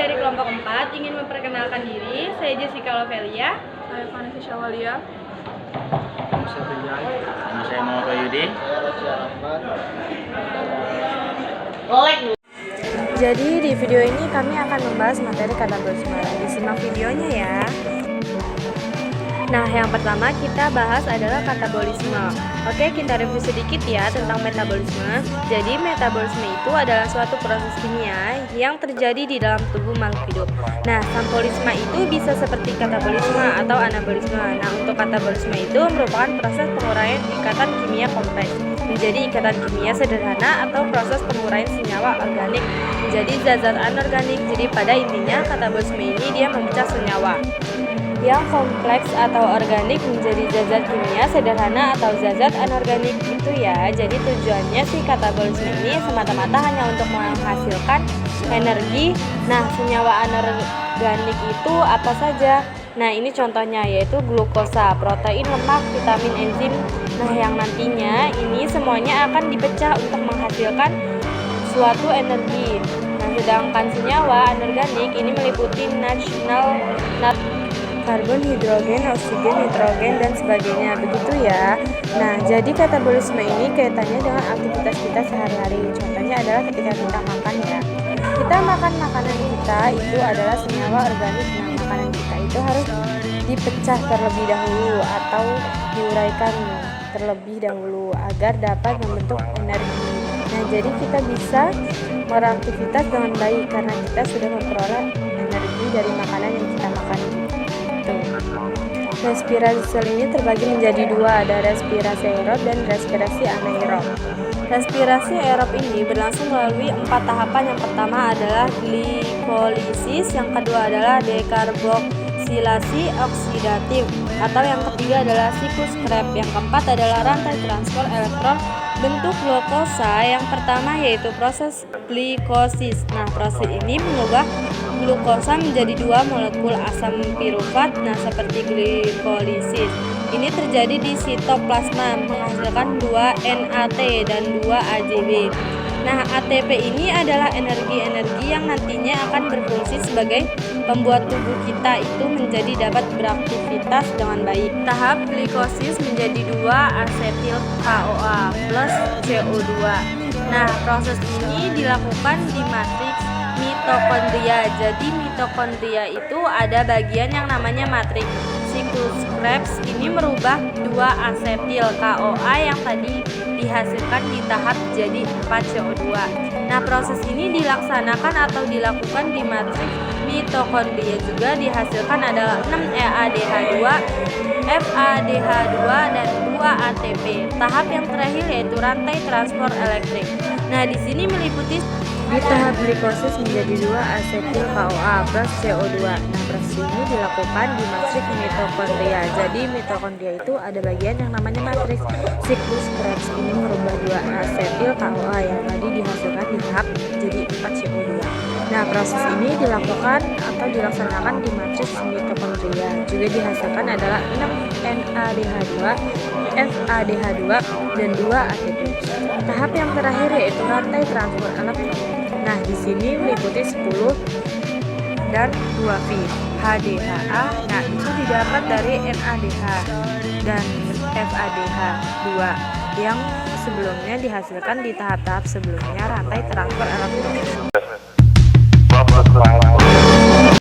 dari kelompok 4 ingin memperkenalkan diri. Saya Jessica Lovelia. Saya Vanessa Syawalia. Nama saya Muhammad Yudi. Jadi di video ini kami akan membahas materi katabolisme. Disimak videonya ya. Nah, yang pertama kita bahas adalah katabolisme. Oke, kita review sedikit ya tentang metabolisme. Jadi, metabolisme itu adalah suatu proses kimia yang terjadi di dalam tubuh makhluk hidup. Nah, sampolisme itu bisa seperti katabolisme atau anabolisme. Nah, untuk katabolisme itu merupakan proses penguraian ikatan kimia kompleks menjadi ikatan kimia sederhana atau proses penguraian senyawa organik menjadi zat-zat anorganik. Jadi, pada intinya katabolisme ini dia memecah senyawa yang kompleks atau organik menjadi zat-zat kimia sederhana atau zat-zat anorganik gitu ya. Jadi tujuannya sih katabolisme ini semata-mata hanya untuk menghasilkan energi. Nah, senyawa anorganik itu apa saja? Nah, ini contohnya yaitu glukosa, protein, lemak, vitamin, enzim. Nah, yang nantinya ini semuanya akan dipecah untuk menghasilkan suatu energi. Nah, sedangkan senyawa anorganik ini meliputi karbon, hidrogen, oksigen, nitrogen, dan sebagainya, begitu ya. Nah, jadi katabolisme ini kaitannya dengan aktivitas kita sehari-hari. Contohnya adalah ketika kita makan ya. Kita makan makanan kita itu adalah senyawa organik. Nah, makanan kita itu harus dipecah terlebih dahulu atau diuraikan terlebih dahulu agar dapat membentuk energi. Nah, jadi kita bisa beraktivitas dengan baik karena kita sudah memperoleh energi dari makanan yang kita makan. Respirasi sel ini terbagi menjadi dua, ada respirasi aerob dan respirasi anaerob. Respirasi aerob ini berlangsung melalui 4 tahapan. Yang pertama adalah glikolisis, yang kedua adalah dekarboksilasi oksidatif, atau yang ketiga adalah siklus Krebs, yang keempat adalah rantai transfer elektron bentuk glukosa. Yang pertama yaitu proses glikosis. Nah, proses ini mengubah glukosa menjadi 2 molekul asam pirufat. Nah, seperti glikolisis ini terjadi di sitoplasma menghasilkan 2 NAT dan 2 AGB. Nah, ATP ini adalah energi-energi yang nantinya akan berfungsi sebagai pembuat tubuh kita itu menjadi dapat beraktivitas dengan baik. Tahap glikosis menjadi 2 asetil CoA plus CO2. Nah, proses ini dilakukan di matriks mitokondria. Jadi mitokondria itu ada bagian yang namanya matriks. Siklus Krebs ini merubah 2 asetil CoA yang tadi dihasilkan di tahap jadi 4 CO2. Nah, proses ini dilaksanakan atau dilakukan di matriks mitokondria. Juga dihasilkan adalah 6 EADH2, FADH2 dan 2 ATP. Tahap yang terakhir yaitu rantai transport elektrik. Nah, di sini meliputi di tahap glikosis menjadi 2 asetil CoA plus CO2. Nah, proses ini dilakukan di matriks mitokondria. Jadi mitokondria itu ada bagian yang namanya matriks. Siklus Krebs ini merubah 2 asetil CoA yang tadi dihasilkan di tahap jadi 4 CO2. Nah, proses ini dilakukan atau dilaksanakan di matriks mitokondria. Juga dihasilkan adalah 6 NADH2, FADH2 dan 2 ATP. Tahap yang terakhir yaitu rantai transport elektron. Nah, di sini meliputi 10 dan 2V HDHA. Nah, itu didapat dari NADH dan FADH2 yang sebelumnya dihasilkan di tahap-tahap sebelumnya rantai transfer elektron.